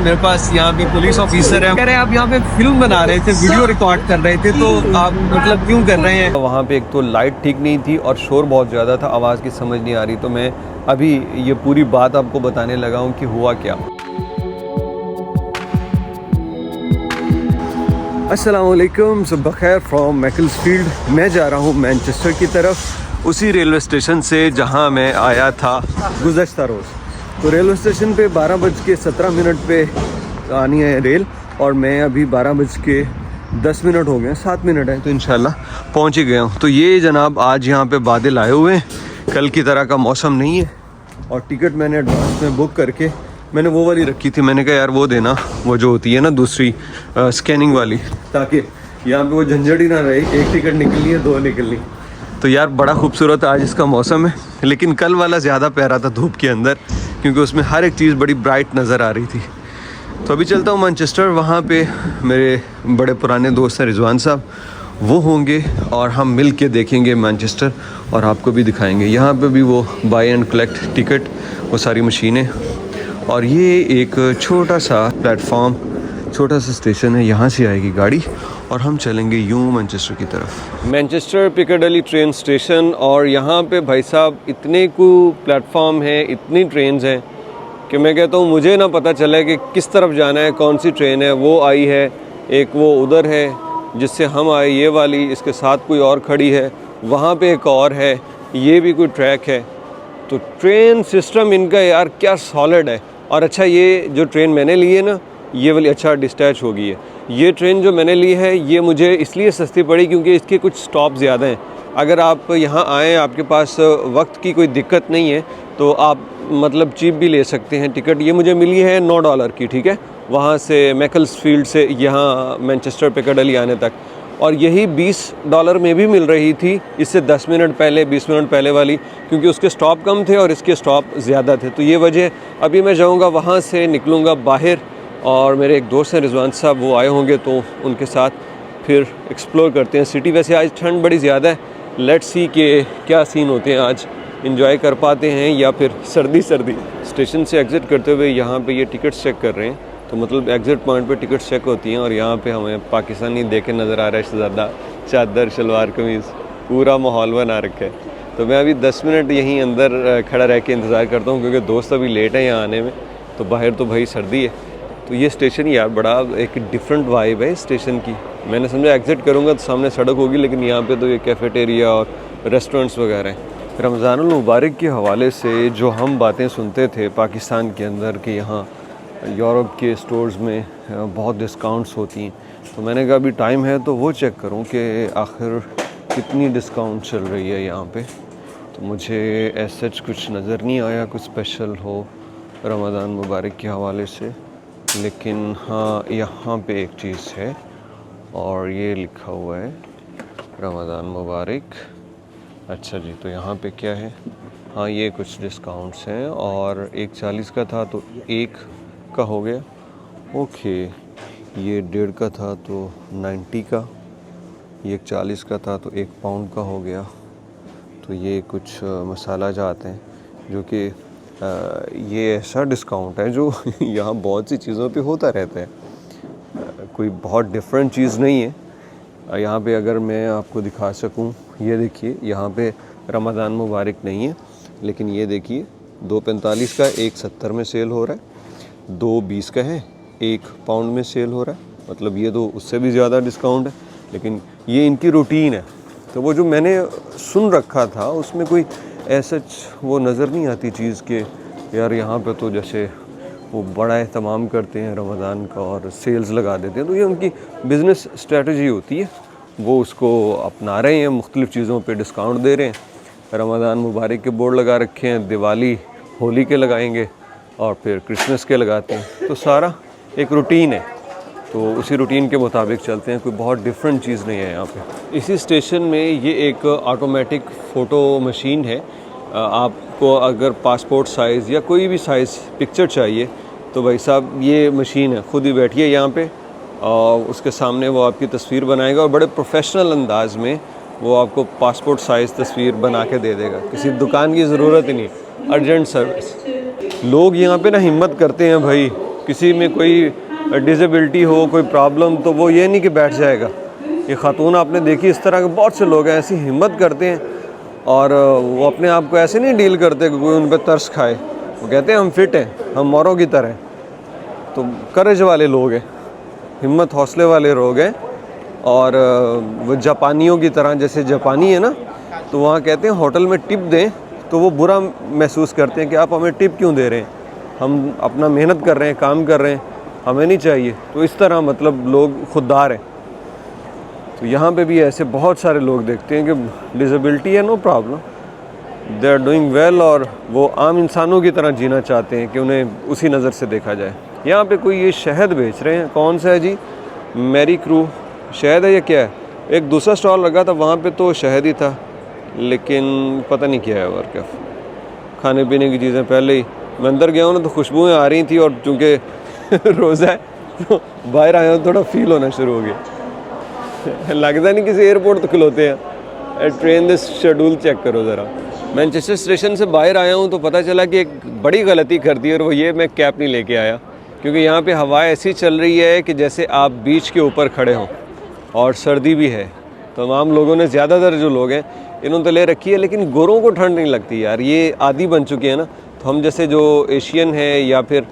मेरे पास यहाँ भी पुलिस ऑफिसर है, कह रहे हैं आप यहाँ पे फिल्म बना रहे थे, वीडियो रिकॉर्ड कर रहे थे, तो आप मतलब क्यों कर रहे हैं? वहाँ पे एक तो लाइट ठीक नहीं थी और शोर बहुत ज़्यादा था, आवाज़ की समझ नहीं आ रही। तो मैं अभी ये पूरी बात आपको बताने लगा हूँ कि हुआ क्या। अस्सलाम वालेकुम, सुबह खैर फ्रॉम मैकल्सफील्ड। मैं जा रहा हूँ मैनचेस्टर की तरफ, उसी रेलवे स्टेशन से जहाँ मैं आया था गुज़श्ता रोज़। तो रेलवे स्टेशन पे 12:17 पे आनी है रेल, और मैं अभी 12:10 हो गए, 7 मिनट है, तो इंशाल्लाह पहुँच ही गया हूँ। तो ये जनाब आज यहाँ पे बादल आए हुए हैं, कल की तरह का मौसम नहीं है। और टिकट मैंने एडवांस में बुक करके मैंने वो वाली रखी थी, मैंने कहा यार वो देना, वो जो होती है ना दूसरी स्कैनिंग वाली, ताकि यहाँ पे वो झंझट ही ना रहे, एक टिकट निकलनी है, 2 निकलनी। तो यार बड़ा खूबसूरत आज इसका मौसम है, लेकिन कल वाला ज़्यादा प्यारा था धूप के अंदर, क्योंकि उसमें हर एक चीज़ बड़ी ब्राइट नज़र आ रही थी। तो अभी चलता हूँ मैनचेस्टर, वहाँ पे मेरे बड़े पुराने दोस्त हैं रिजवान साहब, वो होंगे और हम मिल के देखेंगे मैनचेस्टर और आपको भी दिखाएंगे। यहाँ पे भी वो बाय एंड कलेक्ट टिकट, वो सारी मशीनें, और ये एक छोटा सा प्लेटफॉर्म, छोटा सा स्टेशन है, यहाँ से आएगी गाड़ी और हम चलेंगे यूँ मैनचेस्टर की तरफ। मैनचेस्टर पिकाडेली ट्रेन स्टेशन, और यहाँ पे भाई साहब इतने को प्लेटफॉर्म है, इतनी ट्रेन्स हैं कि मैं कहता हूँ मुझे ना पता चला कि किस तरफ जाना है, कौन सी ट्रेन है। वो आई है, एक वो उधर है जिससे हम आए, ये वाली, इसके साथ कोई और खड़ी है, वहाँ पे एक और है, ये भी कोई ट्रैक है। तो ट्रेन सिस्टम इनका यार क्या सॉलिड है। और अच्छा, ये जो ट्रेन मैंने ली है ना, ये वाली अच्छा डिस्पैच हो गई है। ये ट्रेन जो मैंने ली है ये मुझे इसलिए सस्ती पड़ी क्योंकि इसके कुछ स्टॉप ज़्यादा हैं। अगर आप यहाँ आएँ, आपके पास वक्त की कोई दिक्कत नहीं है, तो आप मतलब चीप भी ले सकते हैं टिकट। ये मुझे मिली है $9 की, ठीक है, वहाँ से मैकल्सफील्ड से यहाँ मैनचेस्टर पिकाडेली आने तक। और यही $20 में भी मिल रही थी इससे 10 मिनट पहले, 20 मिनट पहले वाली, क्योंकि उसके स्टॉप कम थे और इसके स्टॉप ज़्यादा थे। तो ये वजह। अभी मैं जाऊँगा वहाँ से, निकलूँगा बाहर, और मेरे एक दोस्त हैं रिजवान साहब, वो आए होंगे, तो उनके साथ फिर एक्सप्लोर करते हैं सिटी। वैसे आज ठंड बड़ी ज़्यादा है, लेट्स सी कि क्या सीन होते हैं आज, इंजॉय कर पाते हैं या फिर सर्दी। स्टेशन से एग्ज़िट करते हुए यहाँ पे ये टिकट्स चेक कर रहे हैं, तो मतलब एग्ज़िट पॉइंट पे टिकट्स चेक होती हैं, और यहाँ पे हमें पाकिस्तानी देखे नज़र आ रहा है, शहज़ादा, चादर, शलवार कमीज़, पूरा माहौल बना रखा है। तो मैं अभी 10 मिनट यहीं अंदर खड़ा रह के इंतज़ार करता हूँ, क्योंकि दोस्त अभी लेट है यहाँ आने में, तो बाहर तो भाई सर्दी है। तो ये स्टेशन यार बड़ा एक डिफरेंट वाइब है स्टेशन की। मैंने समझा एग्ज़िट करूँगा तो सामने सड़क होगी, लेकिन यहाँ पे तो ये कैफ़ेटेरिया और रेस्टोरेंट्स वगैरह हैं। रमज़ानुल मुबारक के हवाले से जो हम बातें सुनते थे पाकिस्तान के अंदर कि यहाँ यूरोप के स्टोर्स में बहुत डिस्काउंट्स होती हैं, तो मैंने कहा अभी टाइम है तो वो चेक करूँ कि आखिर कितनी डिस्काउंट चल रही है यहाँ पे। तो मुझे ऐसा कुछ नज़र नहीं आया कुछ स्पेशल हो रमज़ान मुबारक के हवाले से, लेकिन हाँ यहाँ पे एक चीज़ है, और ये लिखा हुआ है रमज़ान मुबारक। अच्छा जी, तो यहाँ पे क्या है? हाँ, ये कुछ डिस्काउंट्स हैं, और एक 40 का था तो 1 का हो गया, ओके। ये 1.5 का था तो 90 का, ये 40 का था तो 1 पाउंड का हो गया। तो ये कुछ मसाला जाते हैं जो कि ये ऐसा डिस्काउंट है जो यहाँ बहुत सी चीज़ों पे होता रहता है, कोई बहुत डिफरेंट चीज़ नहीं है यहाँ पे। अगर मैं आपको दिखा सकूँ, ये देखिए, यहाँ पे रमज़ान मुबारक नहीं है, लेकिन ये देखिए 2.45 का 1.70 में सेल हो रहा है, 2.20 का है, 1 पाउंड में सेल हो रहा है। मतलब ये तो उससे भी ज़्यादा डिस्काउंट है, लेकिन ये इनकी रूटीन है। तो वो जो मैंने सुन रखा था उसमें कोई ऐसा वो नज़र नहीं आती चीज़ के यार यहाँ पे तो जैसे वो बड़ा एहतमाम करते हैं रमज़ान का और सेल्स लगा देते हैं। तो ये उनकी बिज़नेस स्ट्रेटजी होती है, वो उसको अपना रहे हैं, मुख्तलिफ़ चीज़ों पे डिस्काउंट दे रहे हैं। रमज़ान मुबारक के बोर्ड लगा रखे हैं, दिवाली होली के लगाएंगे, और फिर क्रिसमस के लगाते हैं। तो सारा एक रूटीन है, तो उसी रूटीन के मुताबिक चलते हैं, कोई बहुत डिफरेंट चीज़ नहीं है यहाँ पे। इसी स्टेशन में ये एक ऑटोमेटिक फ़ोटो मशीन है। आपको अगर पासपोर्ट साइज़ या कोई भी साइज़ पिक्चर चाहिए तो भाई साहब ये मशीन है, ख़ुद ही बैठिए यहाँ पे, और उसके सामने वो आपकी तस्वीर बनाएगा, और बड़े प्रोफेशनल अंदाज में वो आपको पासपोर्ट साइज़ तस्वीर बना के दे देगा। किसी दुकान की ज़रूरत ही नहीं, अर्जेंट सर्विस। लोग यहाँ पे ना हिम्मत करते हैं भाई किसी में कोई डिसेबिलिटी हो, कोई प्रॉब्लम, तो वो ये नहीं कि बैठ जाएगा। ये खातून आपने देखी, इस तरह के बहुत से लोग हैं ऐसी हिम्मत करते हैं और वो अपने आप को ऐसे नहीं डील करते कि कोई उन पर तरस खाए। वो कहते हैं हम फिट हैं, हम मोरों की तरह। तो करेज वाले लोग हैं, हिम्मत हौसले वाले लोग हैं। और वो जापानियों की तरह, जैसे जापानी है ना, तो वहाँ कहते हैं होटल में टिप दें तो वो बुरा महसूस करते हैं कि आप हमें टिप क्यों दे रहे हैं, हम अपना मेहनत कर रहे हैं, काम कर रहे हैं, हमें नहीं चाहिए। तो इस तरह मतलब लोग खुददार हैं। तो यहाँ पे भी ऐसे बहुत सारे लोग देखते हैं कि डिसेबिलिटी है, no problem, they are doing well, और वो आम इंसानों की तरह जीना चाहते हैं कि उन्हें उसी नज़र से देखा जाए। यहाँ पे कोई ये शहद बेच रहे हैं, कौन सा है जी, मैरी क्रू शहद है या क्या है? एक दूसरा स्टॉल लगा था वहाँ पे तो शहद ही था, लेकिन पता नहीं क्या है वर्क। खाने पीने की चीज़ें पहले ही मैं अंदर गया हूँ ना तो खुशबुएँ आ रही थी, और चूँकि रोज़ा है तो बाहर आया हूँ, थोड़ा फील होना शुरू हो गया। लगता नहीं किसी एयरपोर्ट तो खिलौते हैं। ट्रेन दे शेड्यूल चेक करो ज़रा। मैनचेस्टर स्टेशन से बाहर आया हूँ तो पता चला कि एक बड़ी गलती कर दी, और वो ये मैं कैप नहीं लेके आया, क्योंकि यहाँ पे हवा ऐसी चल रही है कि जैसे आप बीच के ऊपर खड़े हों, और सर्दी भी है। तमाम लोगों ने, ज़्यादातर जो लोग हैं इन्होंने तो ले रखी है, लेकिन गोरों को ठंड नहीं लगती यार, ये आदी बन चुके हैं ना। तो हम जैसे जो एशियन हैं या फिर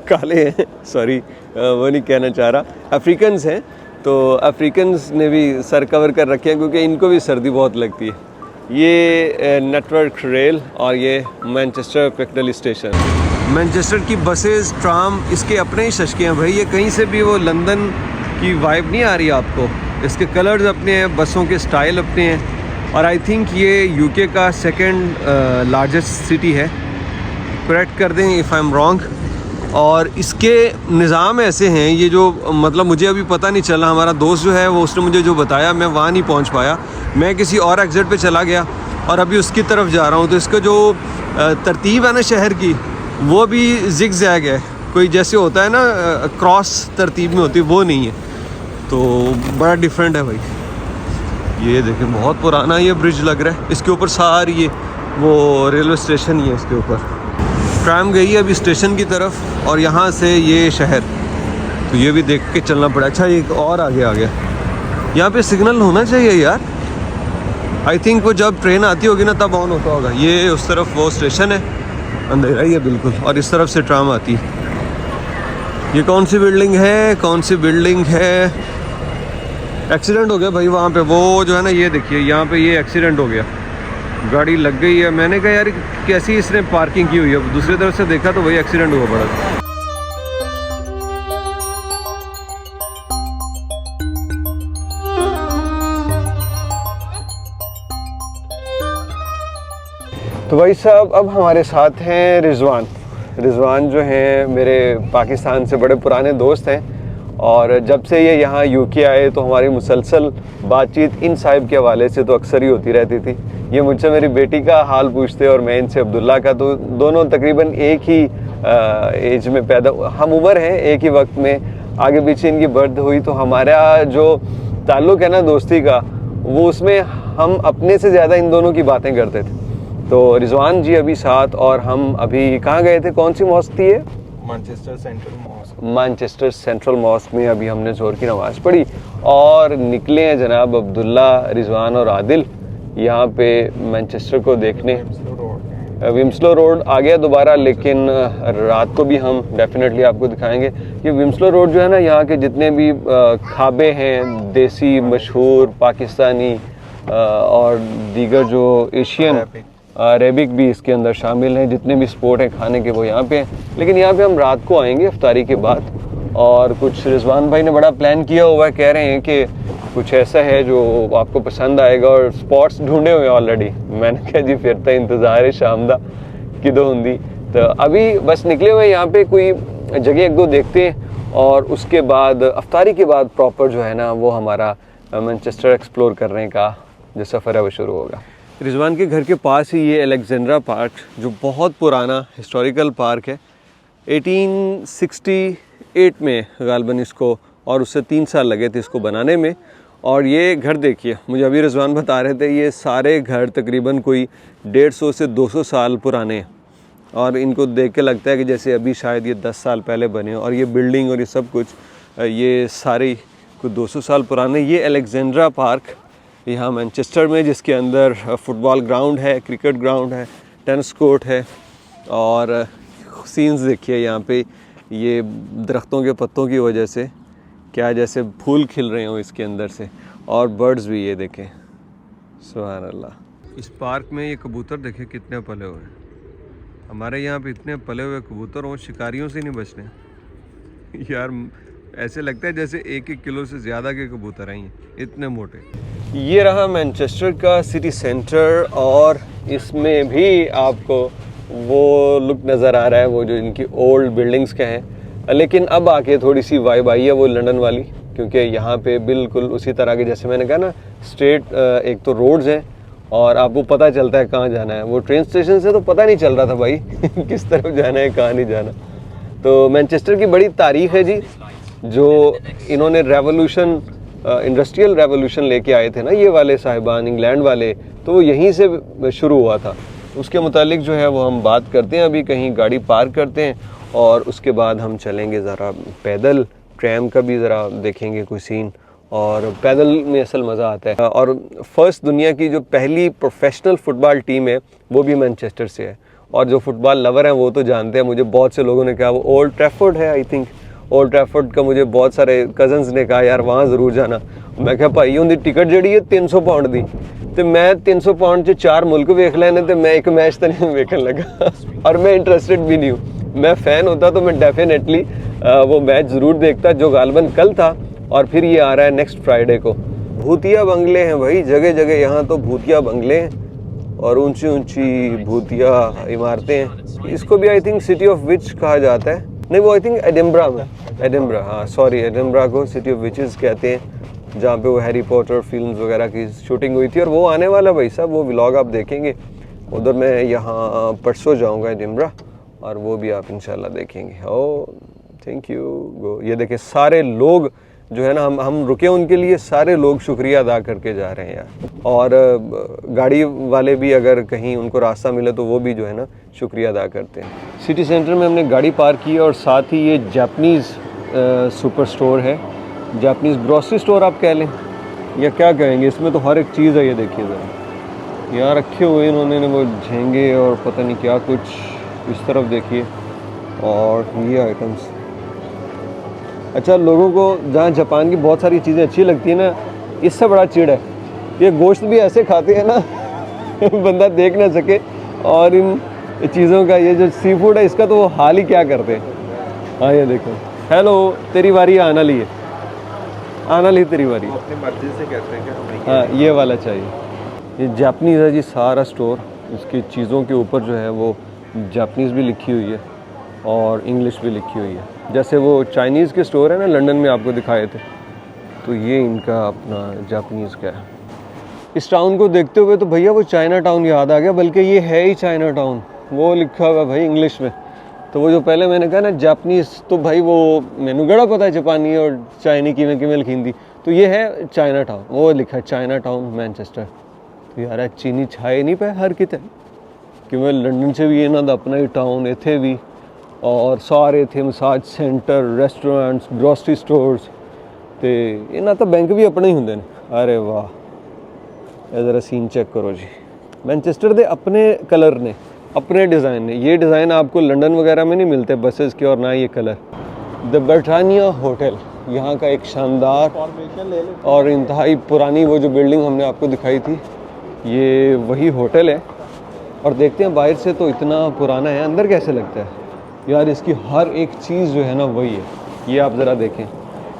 काले हैं, सॉरी वो नहीं कहना चाह रहा, अफ्रीकन्स हैं, तो अफ्रीकन्स ने भी सर कवर कर रखे हैं क्योंकि इनको भी सर्दी बहुत लगती है। ये नेटवर्क रेल और ये मैनचेस्टर पिकडली स्टेशन। मैनचेस्टर की बसेस, ट्राम, इसके अपने ही शशके हैं भाई। ये कहीं से भी वो लंदन की वाइब नहीं आ रही आपको। इसके कलर्स अपने हैं, बसों के स्टाइल अपने हैं, और आई थिंक ये यूके का सेकंड लार्जेस्ट सिटी है, करेक्ट कर दें इफ़ आई एम रॉन्ग। और इसके निज़ाम ऐसे हैं, ये जो मतलब मुझे अभी पता नहीं चला, हमारा दोस्त जो है वो उसने मुझे जो बताया, मैं वहाँ नहीं पहुँच पाया, मैं किसी और एग्ज़िट पे चला गया और अभी उसकी तरफ जा रहा हूँ। तो इसका जो तरतीब है ना शहर की, वो भी जिग जैग है, कोई जैसे होता है ना क्रॉस तरतीब में होती है, वो नहीं है। तो बड़ा डिफरेंट है भाई। ये देखें, बहुत पुराना ये ब्रिज लग रहा है, इसके ऊपर सारी ये वो रेलवे स्टेशन ही है, इसके ऊपर ट्रैम गई है अभी स्टेशन की तरफ, और यहाँ से ये शहर, तो ये भी देख के चलना पड़ा। अच्छा एक और आगे आ गया, यहाँ पे सिग्नल होना चाहिए यार। आई थिंक वो जब ट्रेन आती होगी ना तब ऑन होता होगा। ये उस तरफ वो स्टेशन है, अंधेरा ही है बिल्कुल, और इस तरफ से ट्राम आती है। ये कौन सी बिल्डिंग है, कौन सी बिल्डिंग है? एक्सीडेंट हो गया भाई वहाँ पे, वो जो है ना, ये देखिए यहाँ पे ये एक्सीडेंट हो गया, गाड़ी लग गई है। मैंने कहा यार कैसी इसने पार्किंग की हुई है, दूसरी तरफ से देखा तो वही एक्सीडेंट हुआ पड़ा। तो भाई साहब अब हमारे साथ हैं रिजवान जो हैं मेरे पाकिस्तान से बड़े पुराने दोस्त हैं, और जब से ये यहाँ यूके आए तो हमारी मुसलसल बातचीत इन साहिब के हवाले से तो अक्सर ही होती रहती थी। ये मुझसे मेरी बेटी का हाल पूछते और मैं इनसे अब्दुल्ला का, तो दोनों तकरीबन एक ही एज में पैदा, हम उम्र हैं, एक ही वक्त में आगे पीछे इनकी बर्थ हुई। तो हमारा जो ताल्लुक़ है ना दोस्ती का, वो उसमें हम अपने से ज़्यादा इन दोनों की बातें करते थे। तो रिजवान जी अभी साथ, और हम अभी कहाँ गए थे, कौन सी मॉस्क थी ये? मैनचेस्टर सेंट्रल मॉस्क में अभी हमने ज़ोहर की नमाज़ पढ़ी और निकले हैं जनाब अब्दुल्ला, रिजवान और आदिल यहाँ पे मैनचेस्टर को देखने। विम्सलो रोड आ गया दोबारा, लेकिन रात को भी हम डेफिनेटली आपको दिखाएंगे। ये विम्सलो रोड जो है ना, यहाँ के जितने भी खाबे हैं, देसी मशहूर पाकिस्तानी और दीगर जो एशियन, अरेबिक भी इसके अंदर शामिल हैं, जितने भी स्पॉट हैं खाने के वो यहाँ पे हैं। लेकिन यहाँ पे हम रात को आएंगे इफ्तारी के बाद, और कुछ रिजवान भाई ने बड़ा प्लान किया हुआ है, कह रहे हैं कि कुछ ऐसा है जो आपको पसंद आएगा, और स्पॉट्स ढूंढे हुए हैं ऑलरेडी। मैंने कहा जी फिर तो इंतज़ार है शाम दा किदो होंगी। तो अभी बस निकले हुए यहाँ पे कोई जगह एक दो देखते हैं, और उसके बाद इफ्तारी के बाद प्रॉपर जो है ना वो हमारा मैनचेस्टर एक्सप्लोर करने का जो सफ़र है वो शुरू होगा। रिजवान के घर के पास ही ये अलेक्जेंड्रा पार्क, जो बहुत पुराना हिस्टोरिकल पार्क है, 1868 में गालबन इसको, और उससे 3 साल लगे थे इसको बनाने में। और ये घर देखिए, मुझे अभी रिजवान बता रहे थे, ये सारे घर तकरीबन कोई 150 से 200 साल पुराने हैं, और इनको देख के लगता है कि जैसे अभी शायद ये 10 साल पहले बने हो। और ये बिल्डिंग और ये सब कुछ ये सारे कुछ 200 साल पुराने। ये अलेक्जेंड्रा पार्क यहाँ मैनचेस्टर में, जिसके अंदर फुटबॉल ग्राउंड है, क्रिकेट ग्राउंड है, टेनिस कोर्ट है। और सीन्स देखिए यहाँ पे, ये दरख्तों के पत्तों की वजह से क्या जैसे फूल खिल रहे हो इसके अंदर से, और बर्ड्स भी ये देखें, सुभान अल्लाह। इस पार्क में ये कबूतर देखें कितने पले हुए हैं। हमारे यहाँ पे इतने पले हुए कबूतर हो, शिकारियों से नहीं बचने यार। ऐसे लगता है जैसे 1-1 किलो से ज़्यादा के कबूतर हैं, इतने मोटे। ये रहा मैनचेस्टर का सिटी सेंटर, और इसमें भी आपको वो लुक नज़र आ रहा है, वो जो इनकी ओल्ड बिल्डिंग्स के हैं। लेकिन अब आके थोड़ी सी वाइब आई है वो लंदन वाली, क्योंकि यहाँ पे बिल्कुल उसी तरह के, जैसे मैंने कहा ना, स्ट्रेट एक तो रोड्स हैं और आपको पता चलता है कहाँ जाना है। वो ट्रेन स्टेशन से तो पता नहीं चल रहा था भाई किस तरफ जाना है, कहाँ नहीं जाना। तो मैनचेस्टर की बड़ी तारीख है जी, जो इन्होंने रेवोल्यूशन, इंडस्ट्रियल रेवोल्यूशन लेके आए थे ना ये वाले साहिबान, इंग्लैंड वाले, तो वो यहीं से शुरू हुआ था। उसके मुतालिक जो है वो हम बात करते हैं। अभी कहीं गाड़ी पार्क करते हैं और उसके बाद हम चलेंगे ज़रा पैदल, ट्रैम का भी ज़रा देखेंगे कोई सीन, और पैदल में असल मज़ा आता है। और फर्स्ट दुनिया की जो पहली प्रोफेशनल फ़ुटबॉल टीम है वो भी मैनचेस्टर से है। और जो फुटबॉल लवर हैं वो तो जानते हैं, मुझे बहुत से लोगों ने कहा वो ओल्ड ट्रैफर्ड है, आई थिंक ओल्ड ट्रैफर्ड का, मुझे बहुत सारे कज़न्स ने कहा यार वहाँ ज़रूर जाना। मैं कहा भाई उनकी टिकट जी है 300 पाउंड दी, तो मैं 300 पाउंड से 4 मुल्क वेख लेने, तो मैं एक मैच तो नहीं वेखन लगा और मैं इंटरेस्टेड भी नहीं हूँ। मैं फ़ैन होता तो मैं डेफिनेटली वो मैच ज़रूर देखता, जो गालबन कल था, और फिर ये आ रहा है नेक्स्ट फ्राइडे को। भूतिया बंगले हैं भाई जगह जगह, यहाँ तो भूतिया बंगले हैं और ऊंची ऊंची भूतिया इमारतें हैं। इसको भी I think city of which कहा जाता है, नहीं वो आई थिंक एडिनबरा में, एडिनबरा, हाँ सॉरी, एडिनबरा को सिटी ऑफ विचेस कहते हैं, जहाँ पे वो हैरी पॉटर फिल्म्स वगैरह की शूटिंग हुई थी। और वो आने वाला भाई साहब, वो व्लॉग आप देखेंगे उधर। मैं यहाँ परसों जाऊँगा एडिनबरा, और वो भी आप इंशाल्लाह देखेंगे। ओ थैंक यू गो। ये देखें सारे लोग जो है ना, हम रुके उनके लिए, सारे लोग शुक्रिया अदा करके जा रहे हैं यार। और गाड़ी वाले भी अगर कहीं उनको रास्ता मिले तो वो भी जो है ना शुक्रिया अदा करते हैं। सिटी सेंटर में हमने गाड़ी पार्क की, और साथ ही ये जापनीज़ सुपर स्टोर है, जापनीज़ ग्रॉसरी स्टोर आप कह लें या क्या कहेंगे। इसमें तो हर एक चीज़ है, ये देखिए ज़रा यहाँ रखे हुए इन्होंने वो झींगे और पता नहीं क्या कुछ, इस तरफ देखिए, और ये आइटम्स। अच्छा, लोगों को जहाँ जापान की बहुत सारी चीज़ें अच्छी लगती है ना, इससे बड़ा चिड़ है ये गोश्त भी ऐसे खाते हैं ना बंदा देख ना सके। और इन चीज़ों का, ये जो सी फूड है इसका तो वो हाल ही क्या करते हैं। हाँ ये देखो, हेलो तेरी बारी आना लिए, आना ली तेरी बारी, अपनी मर्जी से कहते हैं कि हमें हाँ ये वाला चाहिए। ये जापनीज़ है जी सारा स्टोर, इसकी चीज़ों के ऊपर जो है वो जापनीज़ भी लिखी हुई है और इंग्लिश भी लिखी हुई है। जैसे वो चाइनीज़ के स्टोर है ना लंदन में आपको दिखाए थे, तो ये इनका अपना जापनीज़ का है। इस टाउन को देखते हुए तो भैया वो चाइना टाउन याद आ गया, बल्कि ये है ही चाइना टाउन, वो लिखा हुआ भाई इंग्लिश में। तो वो जो पहले मैंने कहा ना जापनीज़, तो भाई वो मैनू गड़ा पता है जापानी और चाइनी किमें किमें लिखी थी, तो ये है चाइना टाउन, वो लिखा है चाइना टाउन मैनचेस्टर। तो यार चीनी छाए नहीं पे हर किते कि मैं लंदन से भी इन्हों का अपना ही टाउन इत्थे भी, और सारे इत्थे massage centre, restaurants, grocery stores, तो इन्हों तो बैंक भी अपने ही होंगे। अरे वाह, ज़रा सीन चेक करो जी। मैनचेस्टर के अपने कलर ने, अपने डिज़ाइन ने, ये डिज़ाइन आपको लंदन वगैरह में नहीं मिलते बसेस के, और ना ये कलर। द ब्रिटानिया होटल, यहाँ का एक शानदार और इंतहाई पुरानी वो जो बिल्डिंग हमने आपको दिखाई थी, ये वही होटल है। और देखते हैं बाहर से तो इतना पुराना है, अंदर कैसे लगता है यार। इसकी हर एक चीज़ जो है ना वही है। ये आप ज़रा देखें,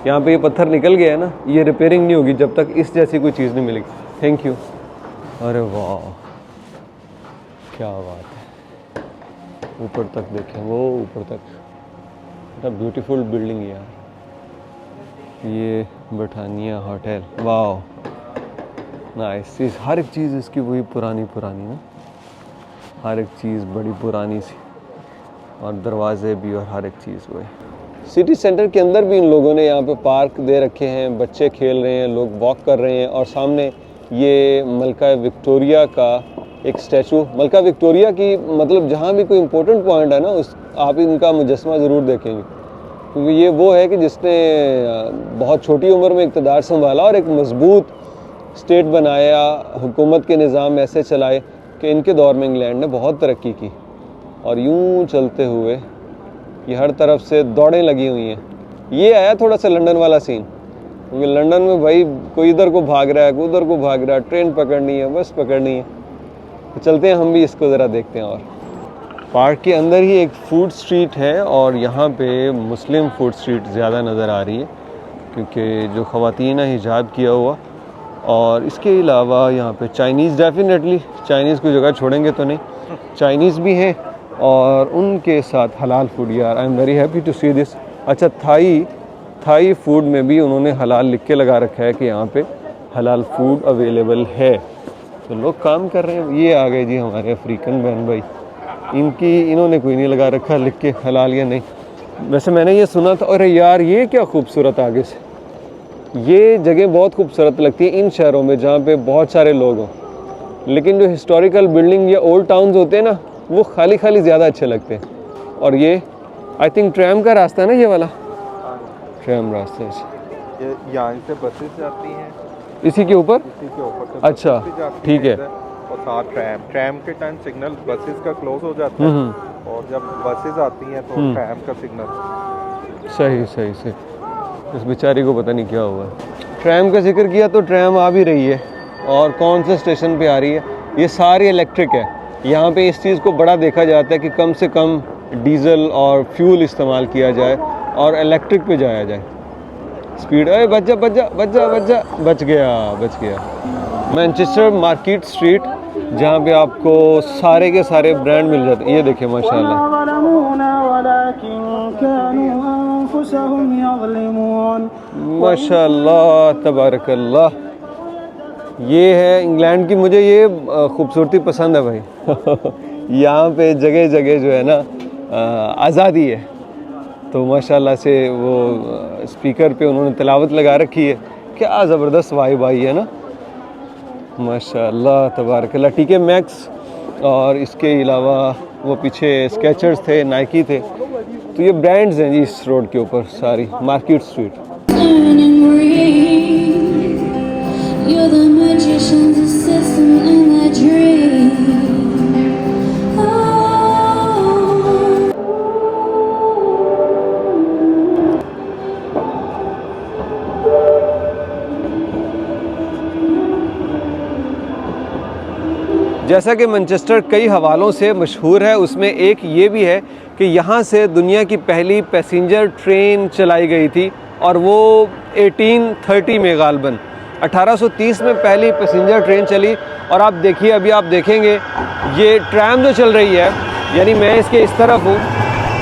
यहाँ पे ये पत्थर निकल गया है ना, ये रिपेयरिंग नहीं होगी जब तक इस जैसी कोई चीज़ नहीं मिलेगी। Thank you. अरे वाह क्या बात है, ऊपर तक देखें, वो ऊपर तक, इतना ब्यूटीफुल बिल्डिंग यार। ये ब्रिटानिया होटल, वाह नाइस। हर एक चीज़ इसकी वही पुरानी ना, हर एक चीज़ बड़ी पुरानी सी, और दरवाजे भी और हर एक चीज़ वही। सिटी सेंटर के अंदर भी इन लोगों ने यहाँ पे पार्क दे रखे हैं, बच्चे खेल रहे हैं, लोग वॉक कर रहे हैं, और सामने ये मलका विक्टोरिया का एक स्टैचू मलका विक्टोरिया की, मतलब जहाँ भी कोई इम्पोर्टेंट पॉइंट है ना उस आप इनका मुजस्समा ज़रूर देखेंगे, क्योंकि ये वो है कि जिसने बहुत छोटी उम्र में इक़्तिदार संभाला और एक मजबूत स्टेट बनाया, हुकूमत के निज़ाम ऐसे चलाए कि इनके दौर में इंग्लैंड ने बहुत तरक्की की। और यूं चलते हुए ये हर तरफ से दौड़ें लगी हुई हैं। ये आया थोड़ा सा लंदन वाला सीन, क्योंकि लंदन में भाई कोई इधर को भाग रहा है, कोई उधर को भाग रहा है, ट्रेन पकड़नी है, बस पकड़नी है। तो चलते हैं हम भी इसको ज़रा देखते हैं। और पार्क के अंदर ही एक फ़ूड स्ट्रीट है और यहाँ पे मुस्लिम फ़ूड स्ट्रीट ज़्यादा नज़र आ रही है, क्योंकि जो ख़वातीन है हिजाब किया हुआ। और इसके अलावा यहाँ पे चाइनीज़, डेफिनेटली चाइनीज़ की जगह छोड़ेंगे तो नहीं, चाइनीज़ भी हैं और उनके साथ हलाल फूड। यार I am very happy to see this. अच्छा, थाई फूड में भी उन्होंने हलाल लिख के लगा रखा है कि यहाँ पे हलाल फूड अवेलेबल है। तो लोग काम कर रहे हैं। ये आ गए जी हमारे अफ्रीकन बहन भाई, इन्होंने कोई नहीं लगा रखा लिख के हलाल या नहीं। वैसे मैंने ये सुना था, अरे यार ये क्या खूबसूरत आगे से, ये जगह बहुत खूबसूरत लगती है इन शहरों में जहाँ पे बहुत सारे लोग हों। लेकिन जो हिस्टोरिकल बिल्डिंग या ओल्ड टाउन्स होते हैं ना, वो खाली खाली ज़्यादा अच्छे लगते हैं। और ये आई थिंक ट्रैम का रास्ता है ना, ये वाला ट्रैम रास्ता है। यहाँ से बसेस जाती हैं इसी के ऊपर, इसी के ऊपर से अच्छा बसेस जाती ठीक है। हैं और साथ ट्रैम के टाइम सिग्नल बसेस का क्लोज हो जाता है और जब बसेस आती हैं तो ट्रैम का सिग्नल। सही। इस बेचारी को पता नहीं क्या हुआ। ट्रैम का जिक्र किया तो ट्रैम आ भी रही है और कौन से स्टेशन पे आ रही है। ये सारी इलेक्ट्रिक है। यहाँ पे इस चीज़ को बड़ा देखा जाता है कि कम से कम डीज़ल और फ्यूल इस्तेमाल किया जाए और इलेक्ट्रिक पे जाया जाए। स्पीड, अरे बच जा, बच गया। मैनचेस्टर मार्केट स्ट्रीट, जहाँ पे आपको सारे के सारे ब्रांड मिल जाते हैं। ये देखिए माशाल्लाह, माशाल्लाह तबारकल्लाह। ये है इंग्लैंड की, मुझे ये खूबसूरती पसंद है भाई। यहाँ पे जगह जगह जो है ना आज़ादी है, तो माशाल्लाह से वो स्पीकर पे उन्होंने तिलावत लगा रखी है। क्या ज़बरदस्त वाइब आई है ना, माशाल्लाह तबारकल्लाह। टीके मैक्स और इसके अलावा वो पीछे स्केचर्स थे, नाइकी थे। तो ये ब्रांड्स हैं जी इस रोड के ऊपर सारी, market street. You're the magician's assistant in a dream. जैसा कि मैनचेस्टर कई हवालों से मशहूर है, उसमें एक ये भी है कि यहाँ से दुनिया की पहली पैसेंजर ट्रेन चलाई गई थी और वो 1830 में गालबन 1830 में पहली पैसेंजर ट्रेन चली। और आप देखिए, अभी आप देखेंगे ये ट्रैम जो चल रही है, यानी मैं इसके इस तरफ हूँ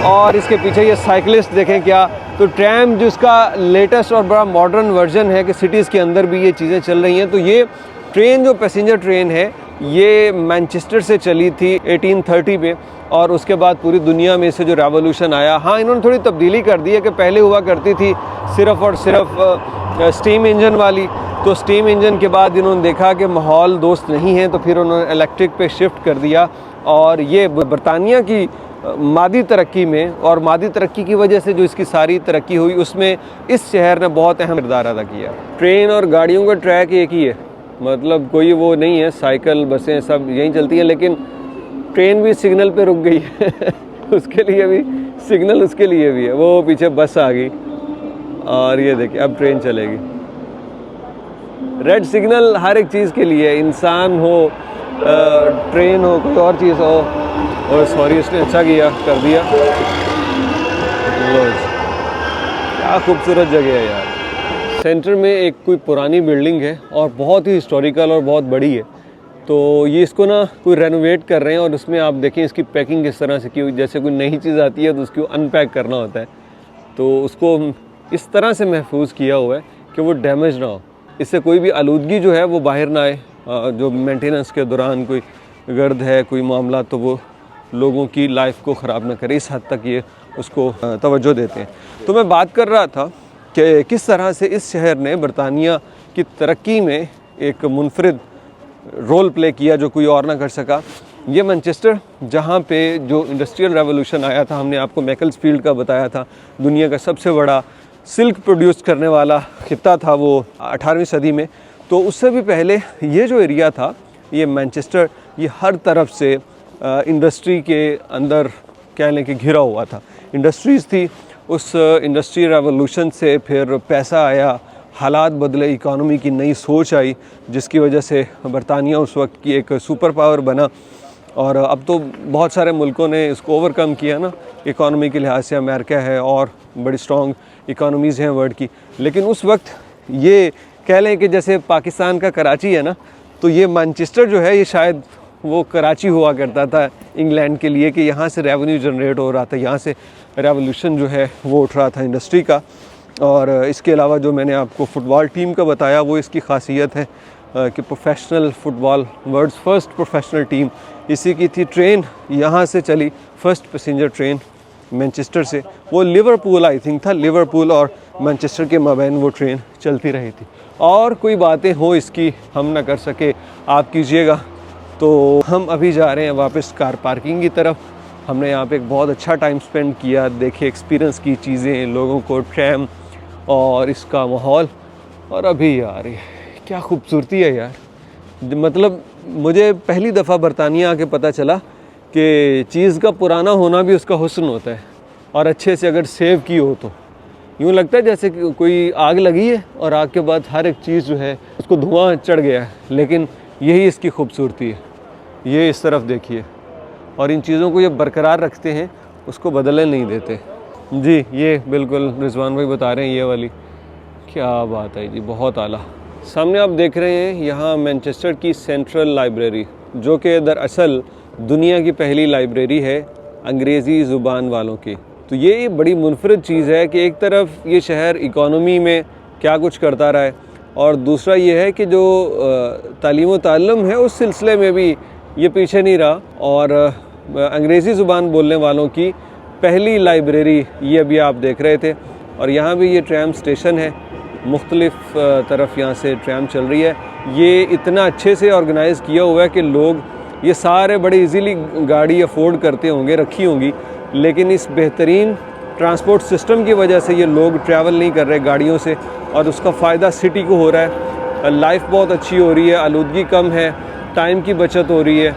और इसके पीछे ये साइकिलिस्ट देखें क्या। तो ट्रैम जिसका लेटेस्ट और बड़ा मॉडर्न वर्जन है कि सिटीज़ के अंदर भी ये चीज़ें चल रही हैं। तो ये ट्रेन जो पैसेंजर ट्रेन है ये मैनचेस्टर से चली थी 1830 में और उसके बाद पूरी दुनिया में इससे जो रेवोल्यूशन आया, हाँ इन्होंने थोड़ी तब्दीली कर दी है कि पहले हुआ करती थी सिर्फ़ और सिर्फ स्टीम इंजन वाली। तो स्टीम इंजन के बाद इन्होंने देखा कि माहौल दोस्त नहीं है, तो फिर उन्होंने इलेक्ट्रिक पे शिफ्ट कर दिया। और ये बरतानिया की मादी तरक्की में और मादी तरक्की की वजह से जो इसकी सारी तरक्की हुई, उसमें इस शहर ने बहुत अहम किरदार अदा किया। ट्रेन और गाड़ियों का ट्रैक एक ही है, मतलब कोई वो नहीं है, साइकिल बसें सब यहीं चलती हैं। लेकिन ट्रेन भी सिग्नल पे रुक गई है उसके लिए भी सिग्नल, उसके लिए भी है। वो पीछे बस आ गई और ये देखिए अब ट्रेन चलेगी। रेड सिग्नल हर एक चीज़ के लिए, इंसान हो, ट्रेन हो, कोई और चीज़ हो। और सॉरी, इसने अच्छा किया, कर दिया। क्या खूबसूरत जगह है यार। सेंटर में एक कोई पुरानी बिल्डिंग है और बहुत ही हिस्टोरिकल और बहुत बड़ी है। तो ये इसको ना कोई रेनोवेट कर रहे हैं और उसमें आप देखें इसकी पैकिंग किस तरह से की हुई। जैसे कोई नई चीज़ आती है तो उसको अनपैक करना होता है, तो उसको इस तरह से महफूज किया हुआ है कि वो डैमेज ना हो, इससे कोई भी आलूदगी जो है वो बाहर ना आए। जो मेंटेनेंस के दौरान कोई गर्द है, कोई मामला, तो वो लोगों की लाइफ को ख़राब ना करे। इस हद तक ये उसको तवज्जो देते हैं। तो मैं बात कर रहा था कि किस तरह से इस शहर ने बरतानिया की तरक्की में एक मुनफरिद रोल प्ले किया जो कोई और ना कर सका। ये मैनचेस्टर जहाँ पे जो इंडस्ट्रियल रेवोल्यूशन आया था, हमने आपको मैकल्सफील्ड का बताया था, दुनिया का सबसे बड़ा सिल्क प्रोड्यूस करने वाला खित्ता था वो 18वीं सदी में। तो उससे भी पहले ये जो एरिया था, ये मैनचेस्टर, ये हर तरफ से इंडस्ट्री के अंदर कह लें कि घिरा हुआ था। इंडस्ट्रीज़ थी, उस इंडस्ट्री रेवोल्यूशन से फिर पैसा आया, हालात बदले, इकोनॉमी की नई सोच आई, जिसकी वजह से बरतानिया उस वक्त की एक सुपर पावर बना। और अब तो बहुत सारे मुल्कों ने इसको ओवरकम किया ना, इकोनॉमी के लिहाज से अमेरिका है और बड़ी स्ट्रॉन्ग इकोनॉमीज़ हैं वर्ल्ड की। लेकिन उस वक्त ये कह लें कि जैसे पाकिस्तान का कराची है ना, तो ये मैनचेस्टर जो है ये शायद वो कराची हुआ करता था इंग्लैंड के लिए, कि यहाँ से रेवेन्यू जनरेट हो रहा था, यहाँ से रेवोल्यूशन जो है वो उठ रहा था इंडस्ट्री का। और इसके अलावा जो मैंने आपको फ़ुटबॉल टीम का बताया, वो इसकी खासियत है कि professional football, world's first professional team इसी की थी। ट्रेन यहाँ से चली, फर्स्ट पैसेंजर ट्रेन मैनचेस्टर से, वो लिवरपूल आई थिंक था, लिवरपूल और मैनचेस्टर के माबैन वो ट्रेन चलती रही थी। और कोई बातें हो इसकी हम ना कर सके, आप कीजिएगा। तो हम अभी जा रहे हैं वापस कार पार्किंग की तरफ। हमने यहाँ पे एक बहुत अच्छा टाइम स्पेंड किया, देखे, एक्सपीरियंस की चीज़ें, लोगों को, ट्रैम और इसका माहौल। और अभी यार क्या खूबसूरती है यार, मतलब मुझे पहली दफ़ा बरतानिया आके पता चला कि चीज़ का पुराना होना भी उसका हुस्न होता है, और अच्छे से अगर सेव की हो तो यूँ लगता है जैसे कि कोई आग लगी है और आग के बाद हर एक चीज़ जो है उसको धुआं चढ़ गया है। लेकिन यही इसकी खूबसूरती है। ये इस तरफ देखिए, और इन चीज़ों को ये बरकरार रखते हैं, उसको बदलने नहीं देते। जी ये बिल्कुल रिजवान भाई बता रहे हैं, ये वाली क्या बात है जी, बहुत आला। सामने आप देख रहे हैं यहाँ मैनचेस्टर की सेंट्रल लाइब्रेरी, जो कि दरअसल दुनिया की पहली लाइब्रेरी है अंग्रेज़ी ज़ुबान वालों की। तो ये बड़ी मुनफरद चीज़ है कि एक तरफ ये शहर इकोनॉमी में क्या कुछ करता रहा है, और दूसरा ये है कि जो तालीम व ताल्लुम है उस सिलसिले में भी ये पीछे नहीं रहा। और अंग्रेज़ी ज़ुबान बोलने वालों की पहली लाइब्रेरी ये अभी आप देख रहे थे। और यहाँ भी ये ट्रैम स्टेशन है, मुख्तलिफ़ तरफ यहाँ से ट्रैम चल रही है। ये इतना अच्छे से ऑर्गेनाइज़ किया हुआ है कि लोग ये सारे बड़े इजीली गाड़ी अफोर्ड करते होंगे, रखी होंगी, लेकिन इस बेहतरीन ट्रांसपोर्ट सिस्टम की वजह से ये लोग ट्रैवल नहीं कर रहे गाड़ियों से, और उसका फ़ायदा सिटी को हो रहा है। लाइफ बहुत अच्छी हो रही है, आलूदगी कम है, टाइम की बचत हो रही है,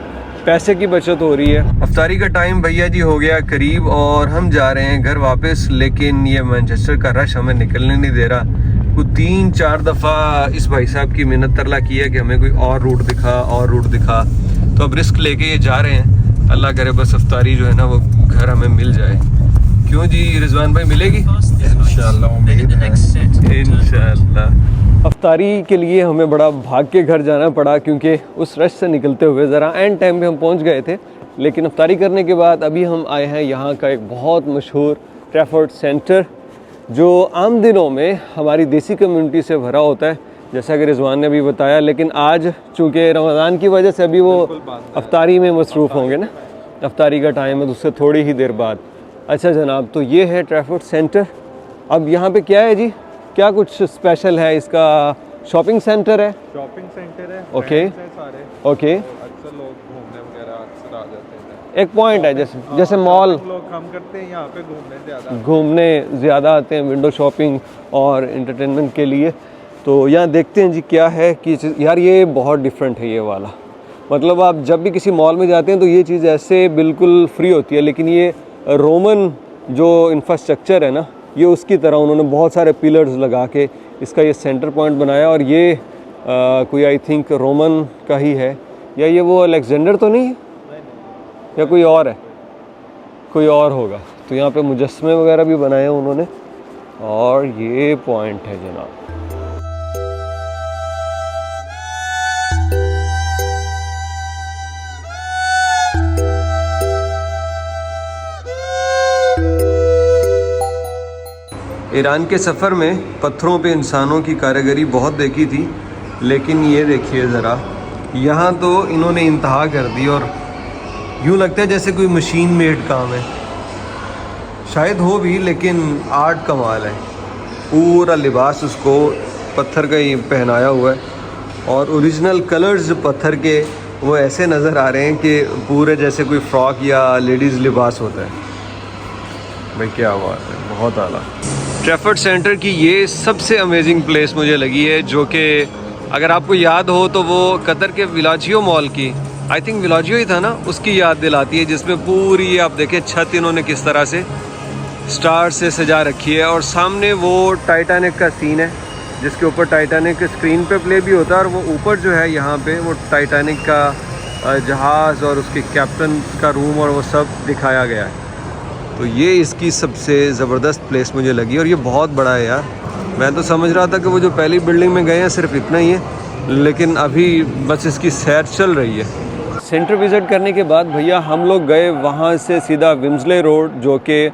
पैसे की बचत हो रही है। अफ्तारी का टाइम भैया जी हो गया करीब, और हम जा रहे हैं घर वापस। लेकिन ये मैनचेस्टर का रश हमें निकलने नहीं दे रहा। कुछ 3-4 दफ़ा इस भाई साहब की मिन्नत तरला की है कि हमें कोई और रूट दिखा, और रूट दिखा। तो अब रिस्क लेके ये जा रहे हैं। अल्लाह करे बस अफ्तारी जो है ना वो घर हमें मिल जाए। क्यों जी रिजवान भाई, मिलेगी इंशाल्लाह, उम्मीद है इंशाल्लाह। अफ्तारी के लिए हमें बड़ा भाग के घर जाना पड़ा, क्योंकि उस रश से निकलते हुए ज़रा एंड टाइम पे हम पहुंच गए थे। लेकिन अफ्तारी करने के बाद अभी हम आए हैं यहाँ का एक बहुत मशहूर ट्रैफर्ड सेंटर, जो आम दिनों में हमारी देसी कम्युनिटी से भरा होता है, जैसा कि रिजवान ने अभी बताया। लेकिन आज चूँकि रमज़ान की वजह से अभी वो अफ्तारी में मसरूफ़ होंगे ना, अफ्तारी का टाइम है तो उससे थोड़ी ही देर बाद। अच्छा जनाब, तो ये है ट्रैफर्ड सेंटर। अब यहाँ पे क्या है जी, क्या कुछ स्पेशल है? इसका शॉपिंग सेंटर है, शॉपिंग सेंटर है, ओके सारे, ओके। अक्सर लोग घूमने वगैरह अक्सर आ जाते हैं। एक पॉइंट है जैसे मॉल, लोग कम करते हैं यहाँ पे, घूमने ज़्यादा आते हैं, विंडो शॉपिंग और एंटरटेनमेंट के लिए। तो यहाँ देखते हैं जी क्या है कि यार ये बहुत डिफरेंट है ये वाला। मतलब आप जब भी किसी मॉल में जाते हैं तो ये चीज़ ऐसे बिल्कुल फ्री होती है, लेकिन ये रोमन जो इंफ्रास्ट्रक्चर है ना, ये उसकी तरह उन्होंने बहुत सारे पिलर्स लगा के इसका ये सेंटर पॉइंट बनाया। और ये कोई आई थिंक रोमन का ही है, या ये वो अलेक्जेंडर तो नहीं है, या कोई और है, कोई और होगा। तो यहाँ पे मुजस्मे वगैरह भी बनाए हैं उन्होंने, और ये पॉइंट है जनाब। ईरान के सफ़र में पत्थरों पे इंसानों की कारीगरी बहुत देखी थी, लेकिन ये देखिए ज़रा, यहाँ तो इन्होंने इंतहा कर दी, और यूँ लगता है जैसे कोई मशीन मेड काम है। शायद हो भी, लेकिन आर्ट कमाल है। पूरा लिबास उसको पत्थर का ही पहनाया हुआ है, और ओरिजिनल कलर्स पत्थर के वो ऐसे नज़र आ रहे हैं कि पूरे जैसे कोई फ्रॉक या लेडीज़ लिबास होता है। भाई क्या बात है, बहुत आला। ट्रैफर्ड सेंटर की ये सबसे अमेजिंग प्लेस मुझे लगी है, जो कि अगर आपको याद हो तो वो कतर के विलाजियो मॉल की, आई थिंक विलाजियो ही था ना, उसकी याद दिलाती है, जिसमें पूरी आप देखें छत इन्होंने किस तरह से स्टार से सजा रखी है। और सामने वो टाइटैनिक का सीन है जिसके ऊपर टाइटैनिक स्क्रीन पे प्ले भी होता है, और वो ऊपर जो है यहाँ पे वो टाइटैनिक का जहाज़ और उसके कैप्टन का रूम और वो सब दिखाया गया है। तो ये इसकी सबसे ज़बरदस्त प्लेस मुझे लगी, और ये बहुत बड़ा है यार। मैं तो समझ रहा था कि वो जो पहली बिल्डिंग में गए हैं सिर्फ इतना ही है, लेकिन अभी बस इसकी सैर चल रही है। सेंटर विज़िट करने के बाद भैया हम लोग गए वहाँ से सीधा विम्सले रोड, जो कि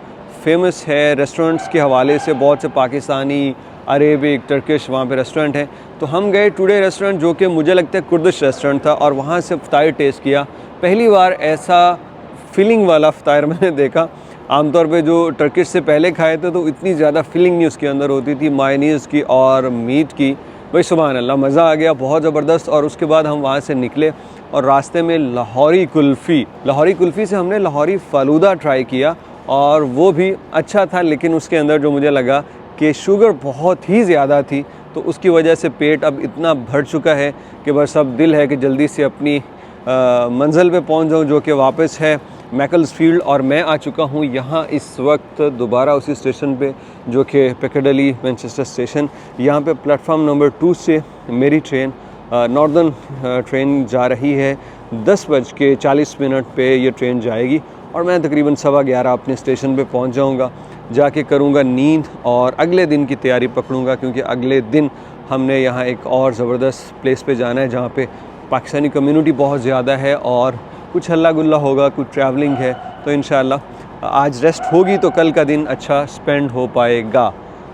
फेमस है रेस्टोरेंट्स के हवाले से, बहुत से पाकिस्तानी, अरेबिक, टर्किश वहाँ पे रेस्टोरेंट हैं। तो हम गए टुडे रेस्टोरेंट, जो कि मुझे लगता है कुर्दिश रेस्टोरेंट था, और वहाँ से फ़तार टेस्ट किया। पहली बार ऐसा फिलिंग वाला फ़तार मैंने देखा। आमतौर पे जो टर्किश से पहले खाए थे तो इतनी ज़्यादा फिलिंग नहीं उसके अंदर होती थी, मायोनीज़ की और मीट की। भाई सुभान अल्लाह, मज़ा आ गया, बहुत ज़बरदस्त। और उसके बाद हम वहाँ से निकले और रास्ते में लाहौरी कुल्फ़ी से हमने लाहौरी फ़ालूदा ट्राई किया, और वो भी अच्छा था, लेकिन उसके अंदर जो मुझे लगा कि शुगर बहुत ही ज़्यादा थी, तो उसकी वजह से पेट अब इतना भर चुका है कि बस अब दिल है कि जल्दी से अपनी मंजिल पे पहुंच जाऊं, जो कि वापस है मैकल्सफील्ड। और मैं आ चुका हूं यहाँ इस वक्त दोबारा उसी स्टेशन पे, जो कि पिकाडेली मैनचेस्टर स्टेशन। यहाँ पे प्लेटफॉर्म नंबर 2 से मेरी ट्रेन नॉर्दर्न ट्रेन जा रही है। 10:40 पे ये ट्रेन जाएगी, और मैं तकरीबन 11:15 अपने स्टेशन पे पहुँच जाऊँगा। जाके करूँगा नींद और अगले दिन की तैयारी पकड़ूँगा, क्योंकि अगले दिन हमने यहाँ एक और ज़बरदस्त प्लेस पे जाना है, जहाँ पे पाकिस्तानी कम्युनिटी बहुत ज़्यादा है और कुछ हल्ला गुल्ला होगा, कुछ ट्रैवलिंग है। तो इंशाल्लाह आज रेस्ट होगी तो कल का दिन अच्छा स्पेंड हो पाएगा।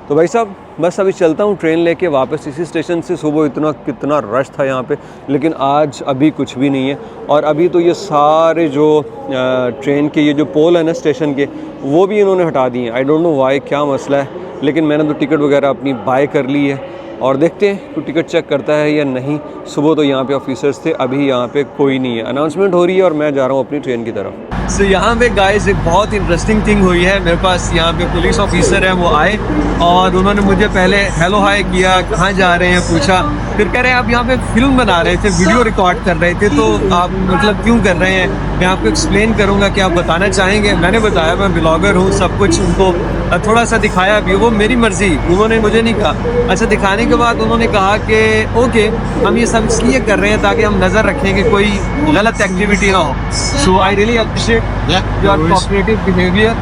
तो भाई साहब बस अभी चलता हूँ ट्रेन लेके वापस इसी स्टेशन से। सुबह कितना रश था यहाँ पे, लेकिन आज अभी कुछ भी नहीं है। और अभी तो ये सारे जो ट्रेन के ये जो पोल है ना स्टेशन के, वो भी इन्होंने हटा दिए हैं। आई डोंट नो वाई, क्या मसला है, लेकिन मैंने तो टिकट वगैरह अपनी बाय कर ली है, और देखते हैं कोई टिकट चेक करता है या नहीं। सुबह तो यहाँ पे ऑफिसर्स थे, अभी यहाँ पे कोई नहीं है। अनाउंसमेंट हो रही है और मैं जा रहा हूँ अपनी ट्रेन की तरफ। सो यहाँ पे गाइस एक बहुत इंटरेस्टिंग थिंग हुई है। मेरे पास यहाँ पे पुलिस ऑफिसर है, वो आए और उन्होंने मुझे पहले हेलो हाय किया, कहाँ जा रहे हैं पूछा, फिर कह रहे हैं आप यहाँ पे फिल्म बना रहे थे, वीडियो रिकॉर्ड कर रहे थे, तो आप मतलब क्यों कर रहे हैं, मैं आपको एक्सप्लेन करूँगा कि आप बताना चाहेंगे। मैंने बताया मैं ब्लॉगर हूँ, सब कुछ उनको थोड़ा सा दिखाया भी, वो मेरी मर्ज़ी, उन्होंने मुझे नहीं कहा। अच्छा, दिखाने के बाद उन्होंने कहा कि ओके हम ये सब इसलिए कर रहे हैं ताकि हम नज़र रखें कि कोई गलत एक्टिविटी ना हो। So I really appreciate your cooperative behaviour,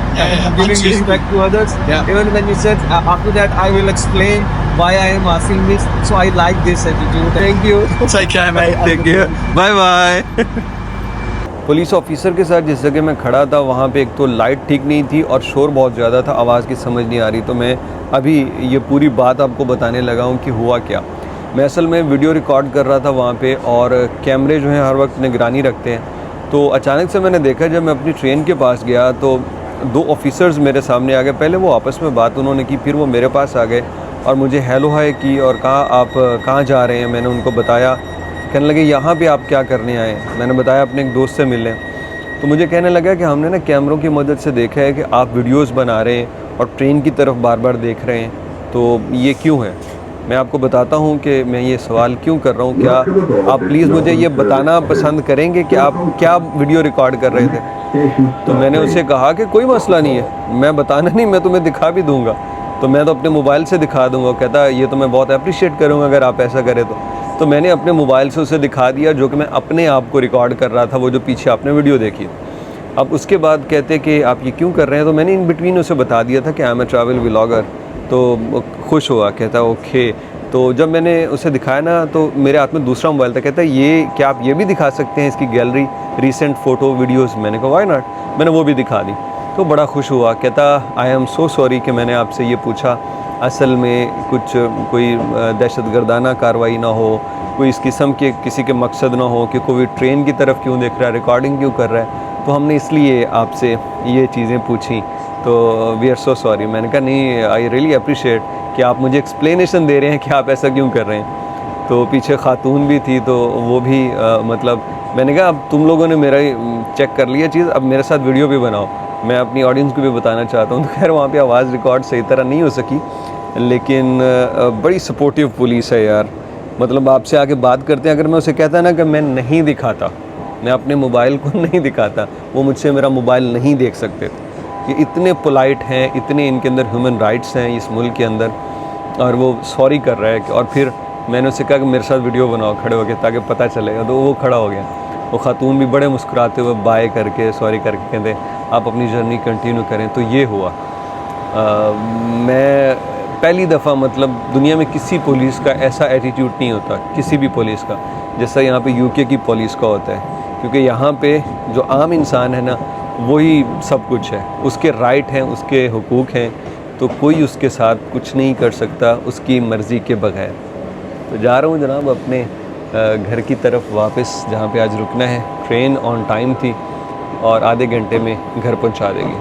giving respect to others. Even when you said after that I will explain why I am asking this, so I like this attitude. Thank you. Take care, mate. Take care. Bye bye. Police officer के साथ जिस जगह मैं खड़ा था वहाँ पे एक तो लाइट ठीक नहीं थी और शोर बहुत ज़्यादा था, आवाज़ की समझ नहीं आ रही। तो मैं अभी ये पूरी बात आपको बताने लगा हूँ कि हुआ क्या। मैं असल में वीडियो रिकॉर्ड कर रहा था वहाँ पे, और कैमरे जो हैं हर वक्त निगरानी रखते हैं। तो अचानक से मैंने देखा, जब मैं अपनी ट्रेन के पास गया तो 2 ऑफिसर्स मेरे सामने आ गए। पहले वो आपस में बात उन्होंने की, फिर वो मेरे पास आ गए और मुझे हेलो हाय की और कहा आप कहाँ जा रहे हैं। मैंने उनको बताया, कहने लगे यहाँ पे आप क्या करने आए। मैंने बताया अपने एक दोस्त से मिलने। तो मुझे कहने लगा कि हमने ना कैमरों की मदद से देखा है कि आप वीडियोस बना रहे हैं और ट्रेन की तरफ बार बार देख रहे हैं, तो ये क्यों है। मैं आपको बताता हूँ कि मैं ये सवाल क्यों कर रहा हूँ। क्या आप प्लीज़ मुझे ये बताना पसंद करेंगे कि आप क्या वीडियो रिकॉर्ड कर रहे थे। तो मैंने उसे कहा कि कोई मसला नहीं है, मैं बताना नहीं, मैं तुम्हें दिखा भी दूँगा, तो मैं तो अपने मोबाइल से दिखा दूँगा। कहता ये तो मैं बहुत अप्रिशिएट करूँगा अगर आप ऐसा करें तो मैंने अपने मोबाइल से उसे दिखा दिया, जो कि मैं अपने आप को रिकॉर्ड कर रहा था, वो जो पीछे आपने वीडियो देखी। अब उसके बाद कहते कि आप ये क्यों कर रहे हैं, तो मैंने इन बिटवीन उसे बता दिया था कि I am a travel vlogger. तो खुश हुआ, कहता ओके। तो जब मैंने उसे दिखाया ना, तो मेरे हाथ में दूसरा मोबाइल था। कहता ये क्या आप ये भी दिखा सकते हैं, इसकी गैलरी रिसेंट फ़ोटो वीडियोज़। मैंने कहा वाई नॉट, मैंने वो भी दिखा दी। तो बड़ा खुश हुआ, कहता आई एम सो सॉरी कि मैंने आपसे ये पूछा, असल में कोई दहशतगर्दाना कार्रवाई ना हो, कोई इस किस्म के किसी के मकसद ना हो कि कोई ट्रेन की तरफ क्यों देख रहा है, रिकॉर्डिंग क्यों कर रहा है, तो हमने इसलिए आपसे ये चीज़ें पूछी। तो वी आर सो सॉरी। मैंने कहा नहीं, आई रियली अप्रिशिएट कि आप मुझे एक्सप्लेनेशन दे रहे हैं कि आप ऐसा क्यों कर रहे हैं। तो पीछे खातून भी थी, तो वो भी मतलब मैंने कहा अब तुम लोगों ने मेरा चेक कर लिया चीज़, अब मेरे साथ वीडियो भी बनाओ, मैं अपनी ऑडियंस को भी बताना चाहता हूँ। तो खैर वहाँ पे आवाज़ रिकॉर्ड सही तरह नहीं हो सकी, लेकिन बड़ी सपोर्टिव पुलिस है यार। मतलब आपसे आके बात करते हैं, अगर मैं उसे कहता ना कि मैं नहीं दिखाता, मैं अपने मोबाइल को नहीं दिखाता, वो मुझसे मेरा मोबाइल नहीं देख सकते। ये इतने पोलाइट हैं, इतने इनके अंदर ह्यूमन राइट्स हैं इस मुल्क के अंदर, और वो सॉरी कर रहा है। और फिर मैंने उससे कहा कि मेरे साथ वीडियो बनाओ खड़े होकर, ताकि पता चलेगा। तो वो खड़ा हो गया। वो खातून भी बड़े मुस्कुराते हुए बाय करके सॉरी करके कहते आप अपनी जर्नी कंटिन्यू करें। तो ये हुआ। मैं पहली दफ़ा मतलब दुनिया में किसी पुलिस का ऐसा एटीट्यूड नहीं होता, किसी भी पुलिस का, जैसा यहाँ पे यूके की पुलिस का होता है। क्योंकि यहाँ पे जो आम इंसान है ना, वही सब कुछ है, उसके राइट हैं, उसके हुकूक हैं, तो कोई उसके साथ कुछ नहीं कर सकता उसकी मर्ज़ी के बगैर। तो जा रहा हूँ जनाब अपने घर की तरफ वापस, जहाँ पे आज रुकना है। ट्रेन ऑन टाइम थी और आधे घंटे में घर पहुँचा देगी।